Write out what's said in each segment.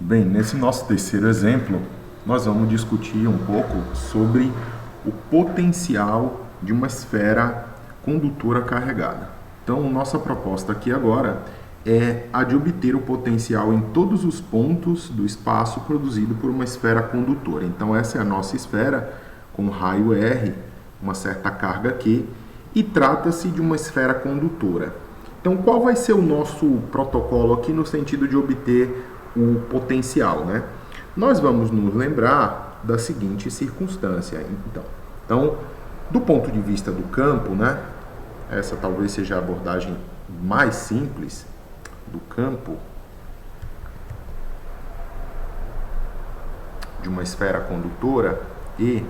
Bem, nesse nosso terceiro exemplo, nós vamos discutir um pouco sobre o potencial de uma esfera condutora carregada. Então, nossa proposta aqui agora é a de obter o potencial em todos os pontos do espaço produzido por uma esfera condutora. Então, essa é a nossa esfera com raio R, uma certa carga Q, e trata-se de uma esfera condutora. Então, qual vai ser o nosso protocolo aqui no sentido de obter o potencial, né? Nós vamos nos lembrar da seguinte circunstância, então, do ponto de vista do campo, né? Essa talvez seja a abordagem mais simples do campo de uma esfera condutora E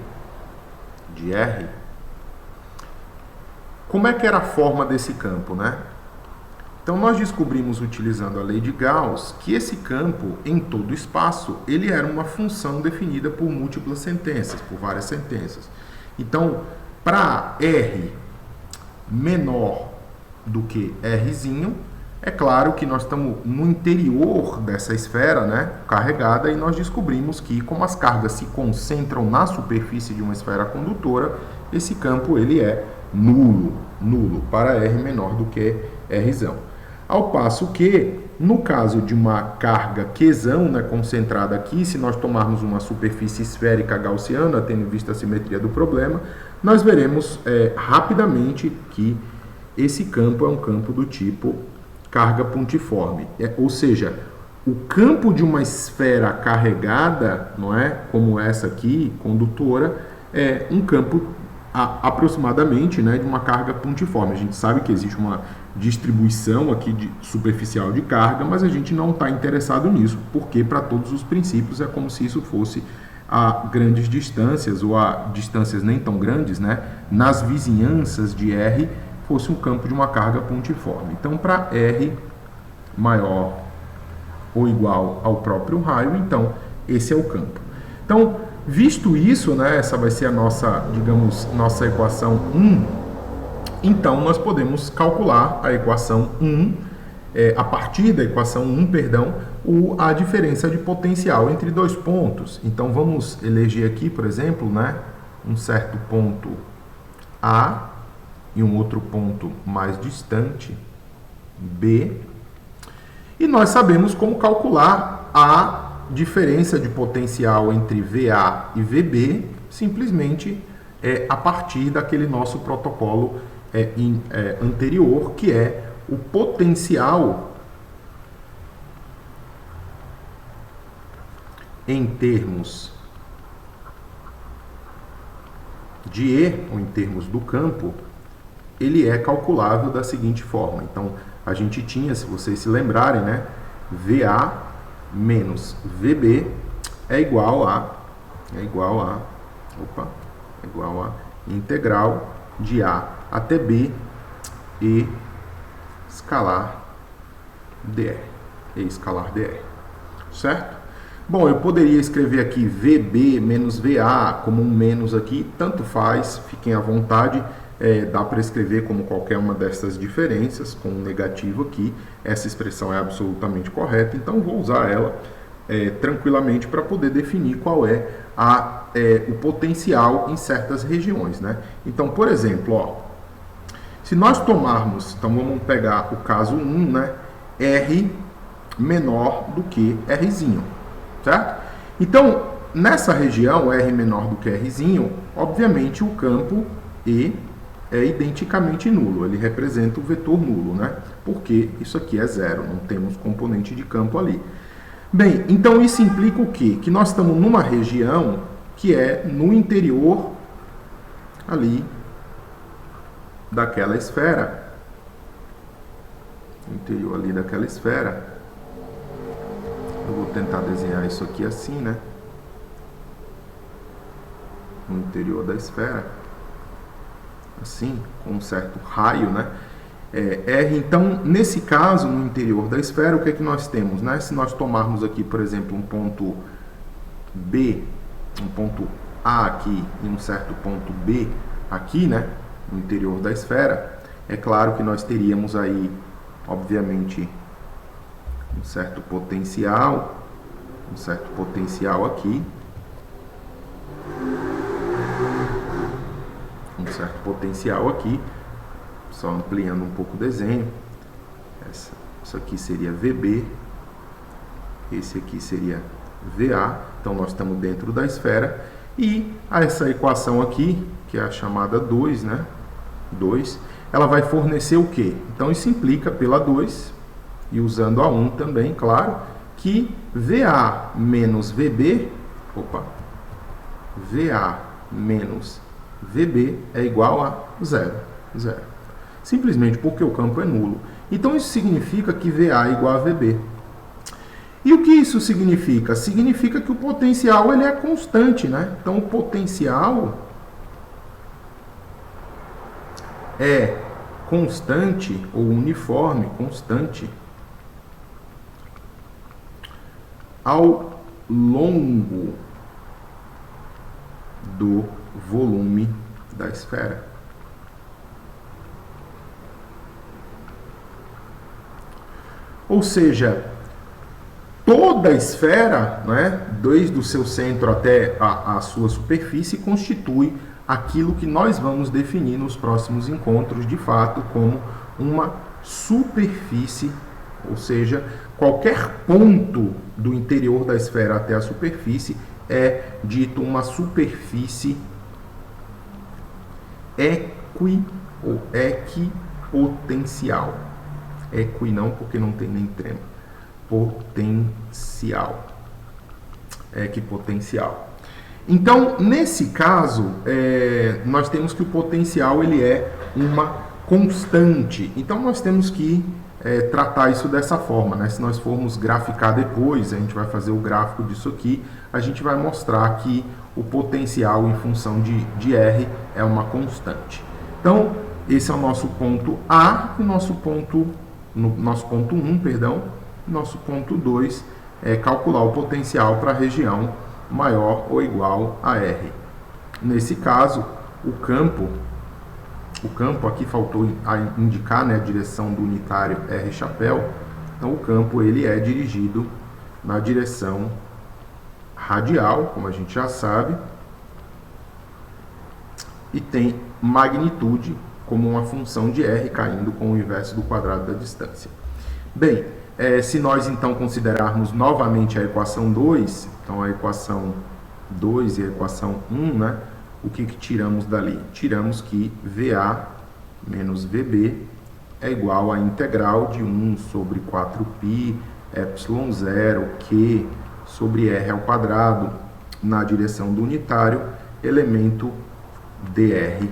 de R. Como é que era a forma desse campo, né? Então, nós descobrimos, utilizando a lei de Gauss, que esse campo, em todo o espaço, ele era uma função definida por múltiplas sentenças, por várias sentenças. Então, para R menor do que Rzinho, é claro que nós estamos no interior dessa esfera, né, carregada, e nós descobrimos que, como as cargas se concentram na superfície de uma esfera condutora, esse campo ele é nulo para R menor do que Rzão. Ao passo que, no caso de uma carga Qzão, né, concentrada aqui, se nós tomarmos uma superfície esférica gaussiana, tendo em vista a simetria do problema, nós veremos rapidamente que esse campo é um campo do tipo carga pontiforme. Ou seja, o campo de uma esfera carregada, não é, como essa aqui, condutora, é um campo aproximadamente, né, de uma carga pontiforme. A gente sabe que existe uma distribuição aqui superficial de carga, mas a gente não está interessado nisso, porque para todos os princípios é como se isso fosse a grandes distâncias, ou a distâncias nem tão grandes, né, nas vizinhanças de R, fosse um campo de uma carga pontiforme. Então, para R maior ou igual ao próprio raio, então, esse é o campo. Então, visto isso, né, essa vai ser a nossa, digamos, nossa equação 1, então nós podemos calcular a equação 1, a partir da equação 1, a diferença de potencial entre dois pontos. Então vamos eleger aqui, por exemplo, né, um certo ponto A e um outro ponto mais distante, B, e nós sabemos como calcular a diferença de potencial entre VA e VB, simplesmente a partir daquele nosso protocolo anterior, que é o potencial em termos de E, ou em termos do campo, ele é calculável da seguinte forma. Então, a gente tinha, se vocês se lembrarem, né, VA menos VB é igual a integral de A até B e escalar dr, certo? Bom, eu poderia escrever aqui VB menos VA como um menos aqui, tanto faz, fiquem à vontade. Dá para escrever como qualquer uma dessas diferenças, com um negativo aqui. Essa expressão é absolutamente correta, então vou usar ela tranquilamente para poder definir qual é o potencial em certas regiões, né? Então, por exemplo, ó, se nós tomarmos, então vamos pegar o caso 1, né, R menor do que Rzinho, certo? Então, nessa região, R menor do que Rzinho, obviamente o campo E é identicamente nulo, ele representa o vetor nulo, né? Porque isso aqui é zero, não temos componente de campo ali. Bem, então isso implica o quê? Que nós estamos numa região que é no interior ali daquela esfera. No interior ali daquela esfera. Eu vou tentar desenhar isso aqui assim, né? No interior da esfera. Assim, com um certo raio, né? R, então, nesse caso, no interior da esfera, o que é que nós temos, né? Se nós tomarmos aqui, por exemplo, um ponto B, um ponto A aqui e um certo ponto B aqui, né? No interior da esfera, é claro que nós teríamos aí, obviamente, um certo potencial um certo potencial aqui, só ampliando um pouco o desenho. Isso aqui seria VB, esse aqui seria VA, então nós estamos dentro da esfera, e essa equação aqui, que é a chamada 2, né? 2, ela vai fornecer o quê? Então isso implica pela 2, e usando a 1 também, claro, que VA menos VB, VA menos VB é igual a 0. Simplesmente porque o campo é nulo. Então isso significa que VA é igual a VB. E o que isso significa? Significa que o potencial ele é constante, né? Então o potencial é constante ou uniforme, constante, ao longo do volume da esfera. Ou seja, toda a esfera, né, desde o seu centro até a sua superfície, constitui aquilo que nós vamos definir nos próximos encontros, de fato, como uma superfície, ou seja, qualquer ponto do interior da esfera até a superfície é dito uma superfície equi ou equipotencial. Equi não, porque não tem nem trema. Potencial. Equipotencial. Então, nesse caso, nós temos que o potencial ele é uma constante. Então, nós temos que tratar isso dessa forma, né? Se nós formos graficar depois, a gente vai fazer o gráfico disso aqui, a gente vai mostrar que o potencial em função de R é uma constante. Então, esse é o nosso ponto A, e nosso ponto 1, perdão. Nosso ponto 2 é calcular o potencial para a região maior ou igual a R. Nesse caso, o campo aqui faltou indicar, né, a direção do unitário R chapéu. Então, o campo ele é dirigido na direção radial, como a gente já sabe, e tem magnitude como uma função de R caindo com o inverso do quadrado da distância. Bem, se nós então considerarmos novamente a equação 2, então a equação 2 e a equação 1, né, o que tiramos dali? Tiramos que VA menos VB é igual à integral de 1 sobre 4π epsilon 0 Q sobre R ao quadrado na direção do unitário, elemento dr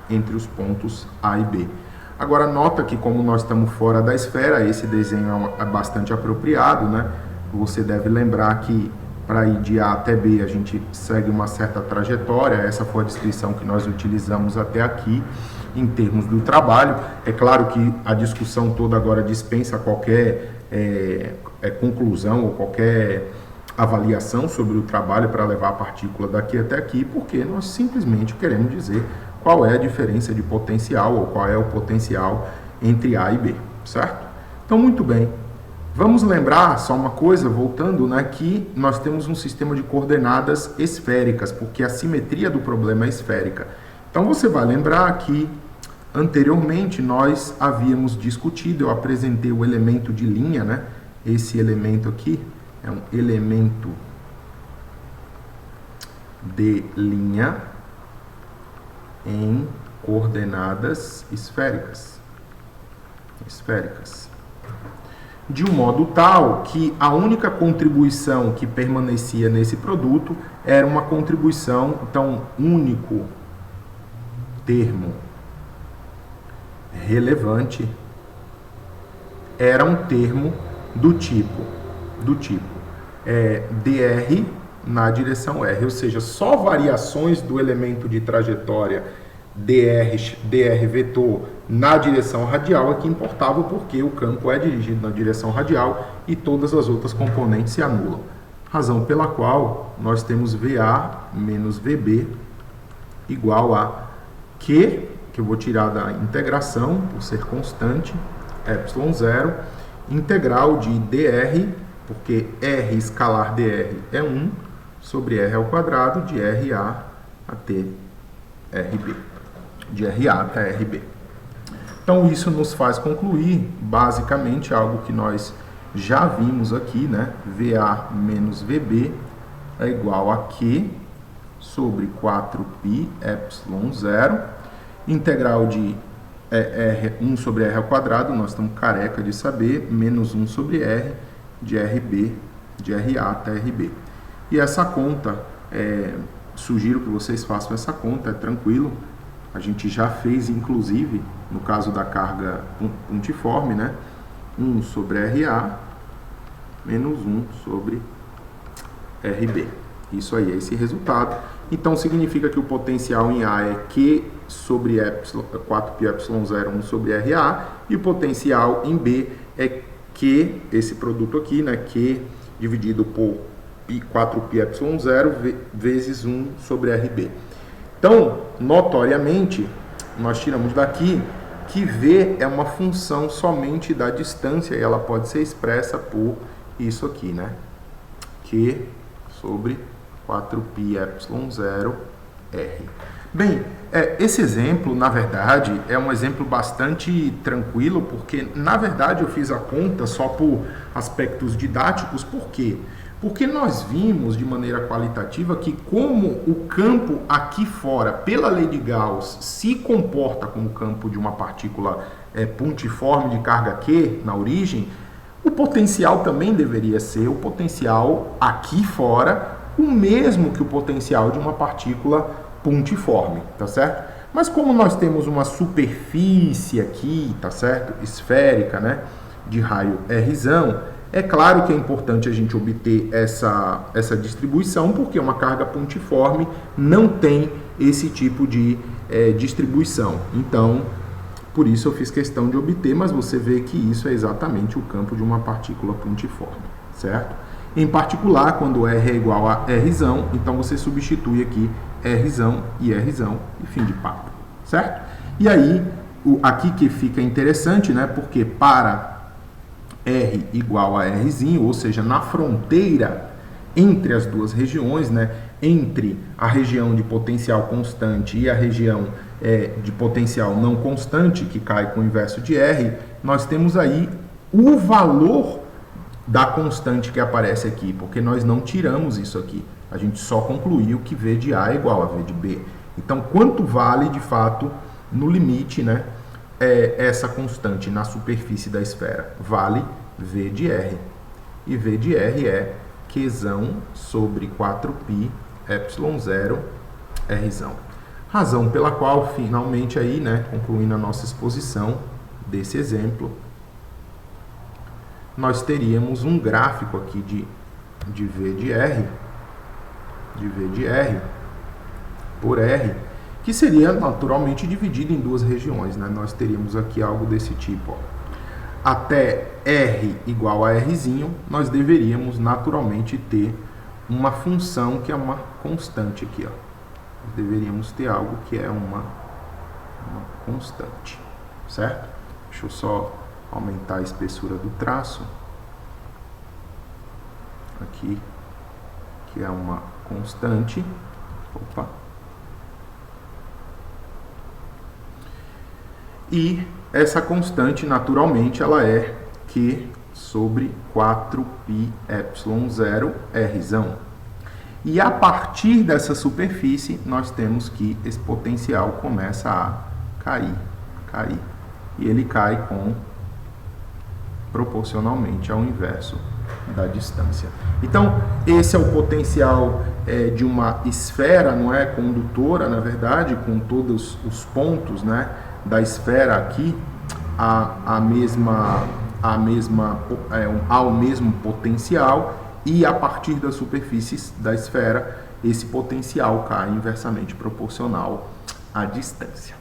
entre os pontos A e B. Agora, nota que como nós estamos fora da esfera, esse desenho é bastante apropriado, né? Você deve lembrar que para ir de A até B a gente segue uma certa trajetória. Essa foi a descrição que nós utilizamos até aqui em termos do trabalho. É claro que a discussão toda agora dispensa qualquer conclusão ou qualquer avaliação sobre o trabalho para levar a partícula daqui até aqui, porque nós simplesmente queremos dizer qual é a diferença de potencial ou qual é o potencial entre A e B, certo? Então, muito bem. Vamos lembrar só uma coisa, voltando, né, que nós temos um sistema de coordenadas esféricas, porque a simetria do problema é esférica. Então, você vai lembrar que anteriormente nós havíamos discutido, eu apresentei o elemento de linha, né? Esse elemento aqui é um elemento de linha em coordenadas esféricas. De um modo tal que a única contribuição que permanecia nesse produto era uma contribuição, então, único termo relevante era um termo do tipo dr na direção R, ou seja, só variações do elemento de trajetória dr vetor na direção radial é que importava, porque o campo é dirigido na direção radial e todas as outras componentes se anulam. Razão pela qual nós temos VA menos VB igual a Q, que eu vou tirar da integração, por ser constante, epsilon 0, integral de dr porque R escalar dr é 1 sobre R ao quadrado de RA até RB. De RA até RB. Então, isso nos faz concluir, basicamente, algo que nós já vimos aqui, né? VA menos VB é igual a Q sobre 4π epsilon 0, integral de R, 1 sobre R ao quadrado, nós estamos careca de saber, menos 1 sobre R de RB, de RA até RB. E essa conta, sugiro que vocês façam essa conta, é tranquilo. A gente já fez, inclusive, no caso da carga pontiforme, né? 1 sobre RA menos 1 sobre RB. Isso aí, é esse resultado. Então, significa que o potencial em A é Q sobre 4πε0, 1 sobre RA, e o potencial em B é Q, esse produto aqui, né? Q dividido por 4πε0 vezes 1 sobre RB. Então, notoriamente, nós tiramos daqui que V é uma função somente da distância e ela pode ser expressa por isso aqui, né? Q sobre 4πε0 R. Bem, esse exemplo, na verdade, é um exemplo bastante tranquilo, porque, na verdade, eu fiz a conta só por aspectos didáticos. Por quê? Porque nós vimos de maneira qualitativa que como o campo aqui fora, pela lei de Gauss, se comporta como o campo de uma partícula pontiforme de carga Q na origem, o potencial também deveria ser o potencial aqui fora, o mesmo que o potencial de uma partícula pontiforme, tá certo? Mas como nós temos uma superfície aqui, tá certo? Esférica, né? De raio Rzão, é claro que é importante a gente obter essa distribuição, porque uma carga pontiforme não tem esse tipo de distribuição. Então, por isso eu fiz questão de obter, mas você vê que isso é exatamente o campo de uma partícula pontiforme, certo? Em particular, quando R é igual a Rzão, então você substitui aqui Rzão e fim de papo, certo? E aí, aqui que fica interessante, né? Porque para R igual a Rzinho, ou seja, na fronteira entre as duas regiões, né, entre a região de potencial constante e a região de potencial não constante, que cai com o inverso de R, nós temos aí o valor da constante que aparece aqui, porque nós não tiramos isso aqui, a gente só concluiu que V de A é igual a V de B. Então, quanto vale, de fato, no limite, né, essa constante na superfície da esfera? Vale V de R. E V de R é Qzão sobre 4π epsilon0 Rzão. Razão pela qual, finalmente, aí, né, concluindo a nossa exposição desse exemplo, nós teríamos um gráfico aqui de V de R por R, que seria naturalmente dividido em duas regiões, né? Nós teríamos aqui algo desse tipo, ó. Até R igual a Rzinho, nós deveríamos naturalmente ter uma função que é uma constante aqui, ó. Nós deveríamos ter algo que é uma constante, certo? Deixa eu só aumentar a espessura do traço. Aqui, que é uma constante. Opa. E essa constante, naturalmente, ela é Q sobre 4π epsilon0 Rzão. E a partir dessa superfície, nós temos que esse potencial começa a cair. E ele cai proporcionalmente ao inverso da distância. Então, esse é o potencial de uma esfera, não é? Condutora, na verdade, com todos os pontos, né, da esfera aqui ao mesmo potencial, e a partir da superfície da esfera, esse potencial cai inversamente proporcional à distância.